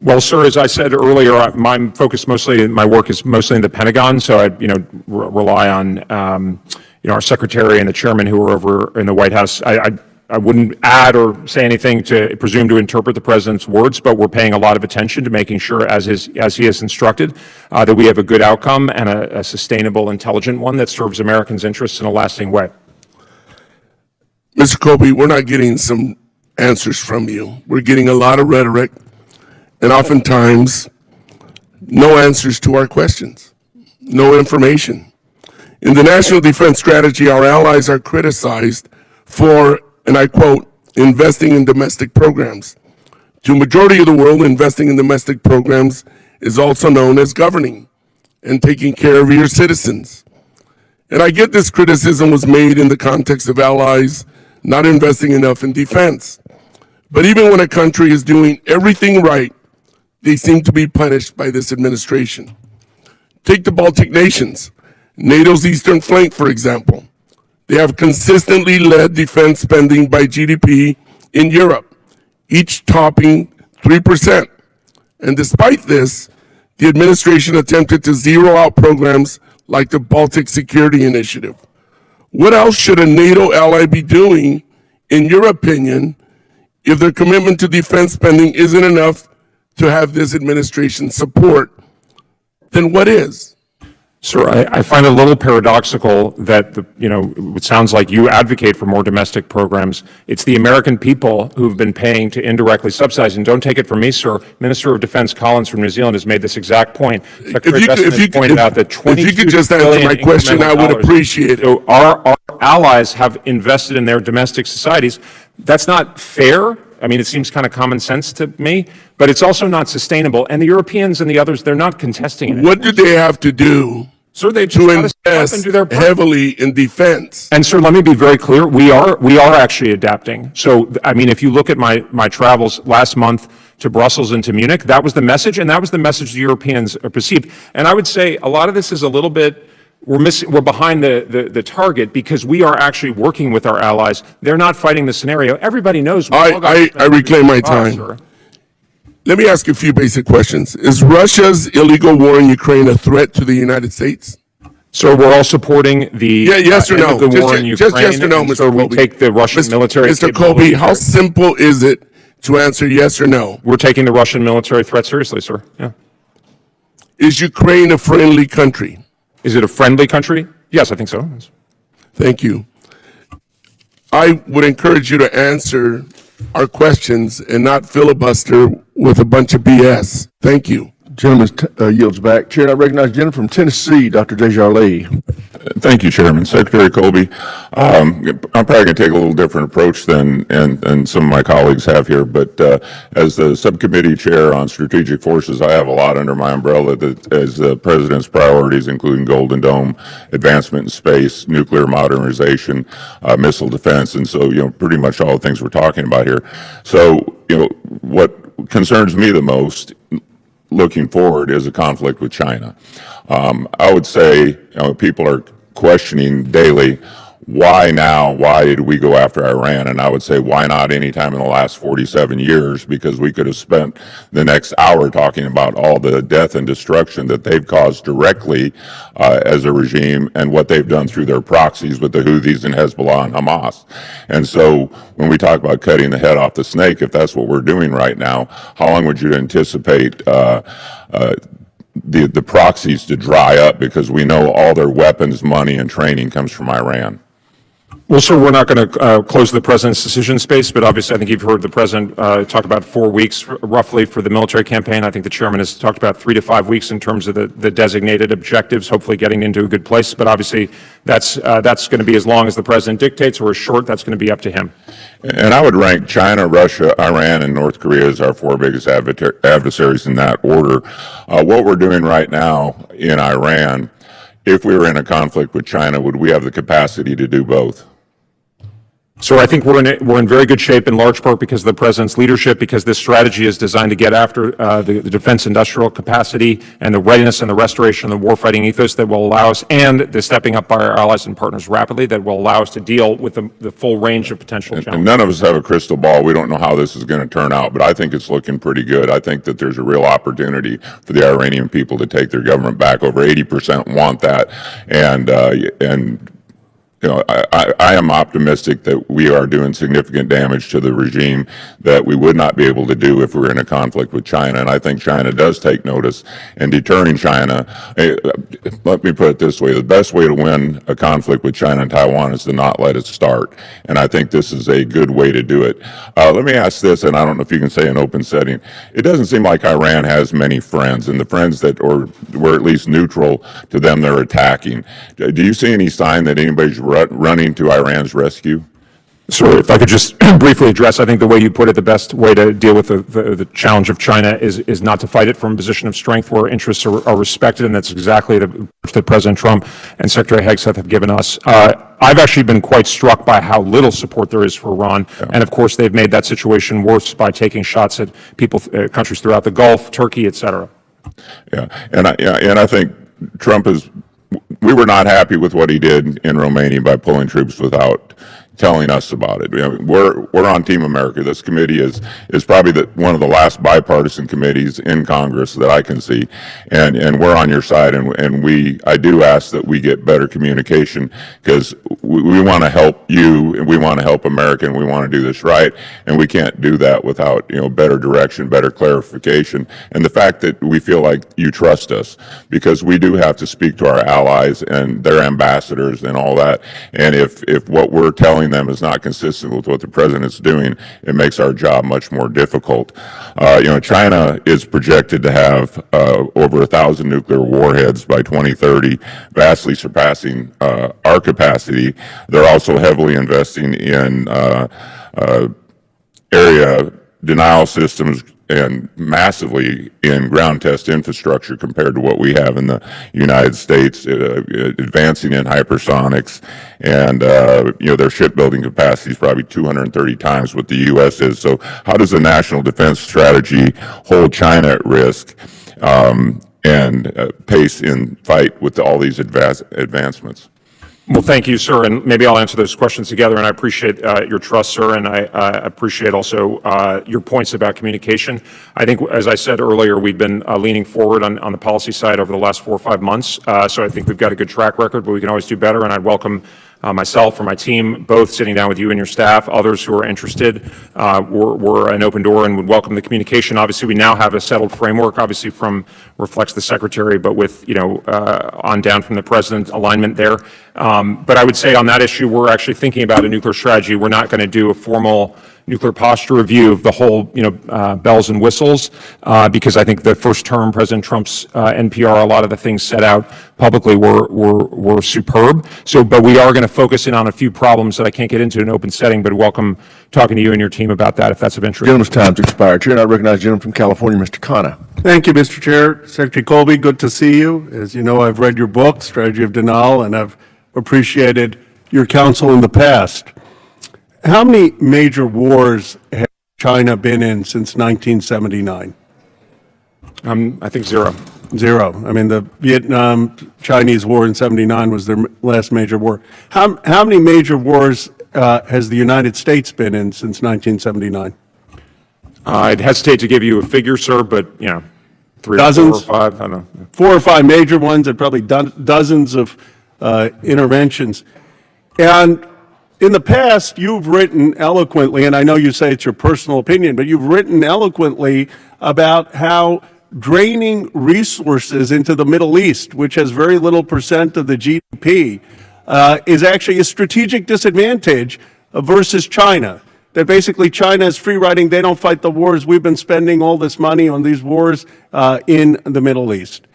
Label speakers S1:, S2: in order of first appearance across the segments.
S1: Well, sir, as I said earlier, my work is mostly in the Pentagon, so I, rely on, our secretary and the chairman who are over in the White House. I wouldn't add or say anything to presume to interpret the president's words, but we're paying a lot of attention to making sure, as he has instructed, that we have a good outcome and a sustainable, intelligent one that serves Americans' interests in a lasting way.
S2: Mr. Colby, we're not getting some answers from you. We're getting a lot of rhetoric and oftentimes no answers to our questions, no information. In the National Defense Strategy, our allies are criticized for, and I quote, investing in domestic programs. To a majority of the world, investing in domestic programs is also known as governing and taking care of your citizens. And I get this criticism was made in the context of allies not investing enough in defense. But even when a country is doing everything right, they seem to be punished by this administration. Take the Baltic nations, NATO's eastern flank, for example. They have consistently led defense spending by GDP in Europe, each topping 3%. And despite this, the administration attempted to zero out programs like the Baltic Security Initiative. What else should a NATO ally be doing, in your opinion, if their commitment to defense spending isn't enough to have this administration support? Then what is?
S1: Sir, I find it a little paradoxical that, it sounds like you advocate for more domestic programs. It's the American people who've been paying to indirectly subsidize. And don't take it from me, sir. Minister of Defense Collins from New Zealand has made this exact point. If you
S2: could just answer my question, I would appreciate it.
S1: So our allies have invested in their domestic societies. That's not fair. I mean, it seems kind of common sense to me, but it's also not sustainable. And the Europeans and the others, they're not contesting it.
S2: What do they have to do to invest heavily in defense?
S1: And sir, let me be very clear. We are actually adapting. So, I mean, if you look at my travels last month to Brussels and to Munich, that was the message, and that was the message the Europeans perceived. And I would say a lot of this is a little bit, we're behind the target because we are actually working with our allies. They're not fighting the scenario. Everybody knows.
S2: I reclaim my time. Let me ask you a few basic questions. Is Russia's illegal war in Ukraine a threat to the United States?
S1: So we're all supporting the
S2: yes or no?
S1: The war in Ukraine.
S2: Just yes or no, Mr.
S1: So we
S2: Colby.
S1: take the Russian military.
S2: Mr. Colby, how simple is it to answer yes or no?
S1: We're taking the Russian military threat seriously, sir. Yeah.
S2: Is Ukraine a friendly country?
S1: Is it a friendly country? Yes, I think so.
S2: Thank you. I would encourage you to answer our questions and not filibuster with a bunch of BS. Thank you.
S3: Gentleman yields back. Chair, I recognize the gentleman from Tennessee, Dr. Desjardins.
S4: Thank you, Chairman. Secretary Colby, I'm probably going to take a little different approach than some of my colleagues have here, but as the subcommittee chair on strategic forces, I have a lot under my umbrella that as the President's priorities, including Golden Dome, advancement in space, nuclear modernization, missile defense, and so, pretty much all the things we're talking about here. So, what concerns me the most looking forward is a conflict with China. I would say people are questioning daily, why now? Why did we go after Iran? And I would say, why not any time in the last 47 years? Because we could have spent the next hour talking about all the death and destruction that they've caused directly as a regime and what they've done through their proxies with the Houthis and Hezbollah and Hamas. And so when we talk about cutting the head off the snake, if that's what we're doing right now, how long would you anticipate the proxies to dry up, because we know all their weapons, money, and training comes from Iran?
S1: Well, sir, we're not going to close the president's decision space, but obviously I think you've heard the president talk about 4 weeks roughly for the military campaign. I think the chairman has talked about 3 to 5 weeks in terms of the designated objectives, hopefully getting into a good place. But obviously that's going to be as long as the president dictates, or as short, that's going to be up to him.
S4: And I would rank China, Russia, Iran, and North Korea as our 4 biggest adversaries in that order. What we're doing right now in Iran, if we were in a conflict with China, would we have the capacity to do both?
S1: So I think we're in very good shape in large part because of the president's leadership, because this strategy is designed to get after the defense industrial capacity and the readiness and the restoration of the warfighting ethos that will allow us, and the stepping up by our allies and partners rapidly that will allow us to deal with the full range of potential challenges.
S4: And none of us have a crystal ball. We don't know how this is going to turn out, but I think it's looking pretty good. I think that there's a real opportunity for the Iranian people to take their government back. Over 80% want that, and you know, I am optimistic that we are doing significant damage to the regime that we would not be able to do if we were in a conflict with China. And I think China does take notice. And deterring China, let me put it this way, the best way to win a conflict with China and Taiwan is to not let it start. And I think this is a good way to do it. Let me ask this, and I don't know if you can say in open setting. It doesn't seem like Iran has many friends, and the friends that were at least neutral to them they're attacking. Do you see any sign that anybody's running to Iran's rescue?
S1: So if I could just briefly address, I think the way you put it, the best way to deal with the challenge of China is not to fight it from a position of strength where interests are respected, and that's exactly the approach that President Trump and Secretary Hegseth have given us. I've actually been quite struck by how little support there is for Iran, and of course they've made that situation worse by taking shots at people, countries throughout the Gulf, Turkey, et cetera.
S4: Yeah, and I think Trump is. We were not happy with what he did in Romania by pulling troops without telling us about it. You know, we're on Team America. This committee is probably one of the last bipartisan committees in Congress that I can see, and we're on your side. And I do ask that we get better communication, because we want to help you, and we want to help America, and we want to do this right. And we can't do that without better direction, better clarification, and the fact that we feel like you trust us, because we do have to speak to our allies and their ambassadors and all that. And if what we're telling them is not consistent with what the president's doing, it makes our job much more difficult. China is projected to have over 1,000 nuclear warheads by 2030, vastly surpassing our capacity. They're also heavily investing in area denial systems and massively in ground test infrastructure compared to what we have in the United States, advancing in hypersonics, and their shipbuilding capacity is probably 230 times what the U.S. is. So how does the national defense strategy hold China at risk and pace in fight with all these advancements?
S1: Well, thank you, sir, and maybe I'll answer those questions together, and I appreciate your trust, sir, and I appreciate also your points about communication. I think, as I said earlier, we've been leaning forward on the policy side over the last 4 or 5 months, so I think we've got a good track record, but we can always do better, and I'd welcome myself or my team both sitting down with you and your staff, others who are interested. We're an open door and would welcome the communication. Obviously, we now have a settled framework, obviously reflects the secretary, but with, on down from the president, alignment there. But I would say on that issue, we're actually thinking about a nuclear strategy. We're not going to do a formal nuclear posture review of the whole, bells and whistles, because I think the first term, President Trump's NPR, a lot of the things set out publicly were superb. But we are going to focus in on a few problems that I can't get into in an open setting, but welcome talking to you and your team about that if that's of interest.
S3: Gentleman's time's expired. Chair, and I recognize the gentleman from California, Mr. Khanna.
S5: Thank you, Mr. Chair. Secretary Colby, good to see you. As you know, I've read your book, Strategy of Denial, and I've appreciated your counsel in the past. How many major wars has China been in since 1979?
S1: I think zero.
S5: Zero. I mean, the Vietnam-Chinese War in 79 was their last major war. How many major wars has the United States been in since 1979?
S1: I'd hesitate to give you a figure, sir, but, 3
S5: Dozens?
S1: or 4 or 5, I don't know.
S5: 4 or 5 major ones and probably dozens of interventions. And in the past, you've written eloquently, and I know you say it's your personal opinion, but you've written eloquently about how draining resources into the Middle East, which has very little % of the GDP, is actually a strategic disadvantage versus China. That basically China is free riding, they don't fight the wars, we've been spending all this money on these wars in the Middle East.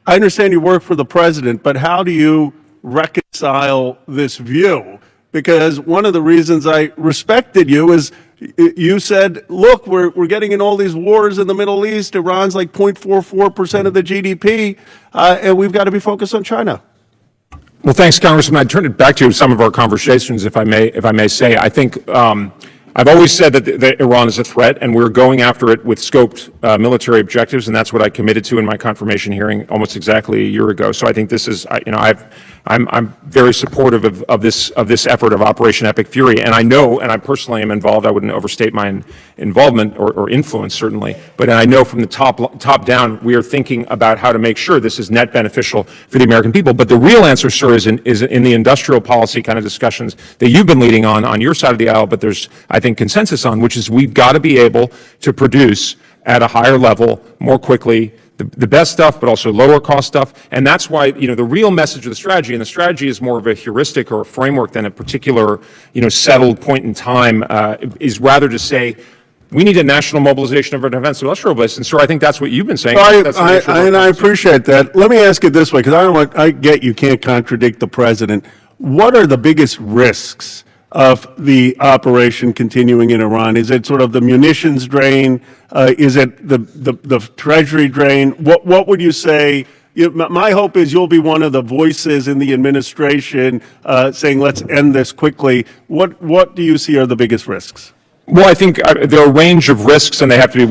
S5: I understand you work for the president, but how do you reconcile this view? Because one of the reasons I respected you is you said, look, we're getting in all these wars in the Middle East, Iran's like 0.44% of the GDP, and we've got to be focused on China.
S1: Well, thanks, Congressman. I'd turn it back to some of our conversations, if I may say. I think I've always said that Iran is a threat, and we're going after it with scoped military objectives, and that's what I committed to in my confirmation hearing almost exactly a year ago. So I think this is, I'm very supportive of this effort of Operation Epic Fury, and I know, and I personally am involved. I wouldn't overstate my involvement or influence certainly, but I know from the top down we are thinking about how to make sure this is net beneficial for the American people. But the real answer, sir, is in the industrial policy kind of discussions that you've been leading on your side of the aisle. But there's, I think, consensus on, which is we've got to be able to produce at a higher level more quickly the best stuff, but also lower cost stuff. And that's why, the real message of the strategy, and the strategy is more of a heuristic or a framework than a particular, settled point in time, is rather to say, we need a national mobilization of our defense industrial base. And sir, I think that's what you've been saying.
S5: I appreciate that. Let me ask it this way, because I get you can't contradict the president. What are the biggest risks of the operation continuing in Iran? Is it sort of the munitions drain? Is it the treasury drain? What would you say? My hope is you'll be one of the voices in the administration saying, let's end this quickly. What do you see are the biggest risks?
S1: Well, I think there are a range of risks, and they have to be